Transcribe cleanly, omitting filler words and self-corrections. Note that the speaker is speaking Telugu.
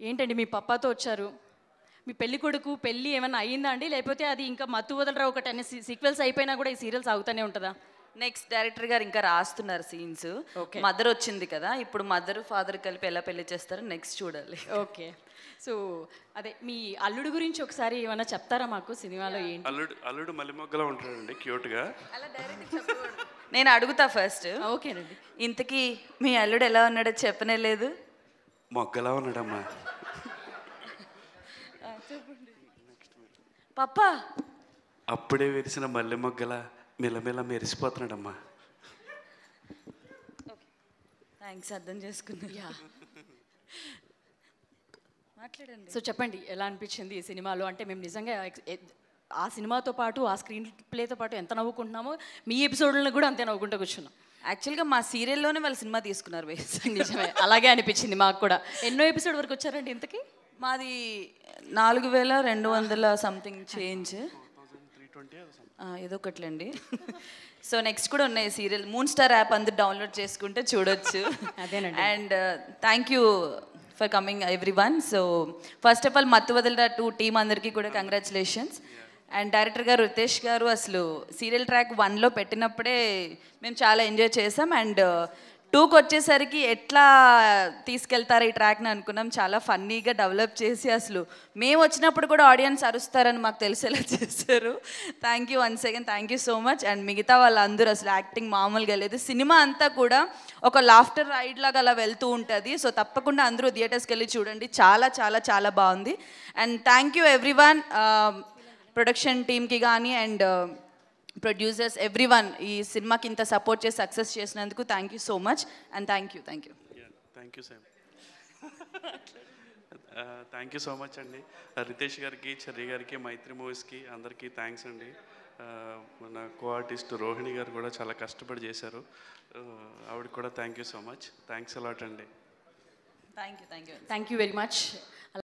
ఏంటండి మీ పప్పాతో వచ్చారు, మీ పెళ్లి కొడుకు పెళ్ళి ఏమైనా అయ్యిందా అండి, లేకపోతే అది ఇంకా మత్తు వదలరా ఒక 10 సీక్వెల్స్ అయిపోయినా కూడా ఈ సీరియల్స్ అవుతానే ఉంటుందా? నెక్స్ట్ డైరెక్టర్ గారు ఇంకా రాస్తున్నారు సీన్స్. ఓకే. మదర్ వచ్చింది కదా, ఇప్పుడు మదర్ ఫాదర్ కలిపి ఎలా పెళ్లి చేస్తారో నెక్స్ట్ చూడాలి. ఓకే. సో అదే మీ అల్లుడు గురించి ఒకసారి ఏమైనా చెప్తారా మాకు, సినిమాలో ఏంటి? అల్లుడు మల్లెమొగ్గలా ఉంటాడండి, క్యూట్గా. అలా డైరెక్ట్ నేను అడుగుతా ఫస్ట్. ఓకేనండి. ఇంతకీ మీ అల్లుడు ఎలా ఉన్నాడో చెప్పనే లేదు. మొగ్గలా ఉన్నాడమ్మా. పప్పా అప్పుడే విరిసిన మల్లె మొగ్గలా మెల్లమెల్ల మెరిసిపోతున్నాడమ్మా. థ్యాంక్స్, అర్థం చేసుకున్నా. మాట్లాడండి. సో చెప్పండి, ఎలా అనిపించింది ఈ సినిమాలో? అంటే మేము నిజంగా ఆ సినిమాతో పాటు ఆ స్క్రీన్ ప్లేతో పాటు ఎంత నవ్వుకుంటున్నామో, మీ ఎపిసోడ్లను కూడా అంతే నవ్వుకుంటూ కూర్చున్నాం. యాక్చువల్గా మా సీరియల్లోనే వాళ్ళు సినిమా తీసుకున్నారు నిజమే, అలాగే అనిపించింది మాకు కూడా. ఎన్నో ఎపిసోడ్ వరకు వచ్చారండి ఇంతకీ? మాది 4200 సంథింగ్ చేంజ్, ఏదో ఒకట్లండి. సో నెక్స్ట్ కూడా ఉన్నాయి సీరియల్. మూన్ స్టార్ యాప్ అందరు డౌన్లోడ్ చేసుకుంటే చూడొచ్చు. అదేనండి. And thank you for coming everyone. So first of all మత్తు వదలరా 2 టీమ్ అందరికీ కూడా కంగ్రాచులేషన్స్. అండ్ డైరెక్టర్ గారు రితేష్ గారు అసలు సీరియల్ ట్రాక్ 1లో పెట్టినప్పుడే మేము చాలా ఎంజాయ్ చేసాం. అండ్ 2కి వచ్చేసరికి ఎట్లా తీసుకెళ్తారు ఈ ట్రాక్ని అనుకున్నాం. చాలా ఫన్నీగా డెవలప్ చేసి అసలు మేము వచ్చినప్పుడు కూడా ఆడియన్స్ అరుస్తారని మాకు తెలిసేలా చేశారు. Thank you once again, thank you so much. And మిగతా వాళ్ళందరూ అసలు యాక్టింగ్ మామూలుగా లేదు. సినిమా అంతా కూడా ఒక లాఫ్టర్ రైడ్ లాగా అలా వెళ్తూ ఉంటుంది. సో తప్పకుండా అందరూ థియేటర్స్కి వెళ్ళి చూడండి, చాలా చాలా చాలా బాగుంది. And thank you everyone, production టీమ్కి కానీ అండ్ ప్రొడ్యూసర్స్ ఎవ్రీవన్ ఈ సినిమాకి ఇంత సపోర్ట్ చేసి సక్సెస్ చేసినందుకు thank you so much. And thank you thank you sir. Thank you so much అండి. రితేష్ గారికి, చెర్రీ గారికి, మైత్రి మూవీస్కి అందరికీ థ్యాంక్స్ అండి. మన కో ఆర్టిస్ట్ రోహిణి గారు కూడా చాలా కష్టపడి చేశారు, ఆవిడకి కూడా thank you so much. Thanks a lot అండి. Thank you thank you very much.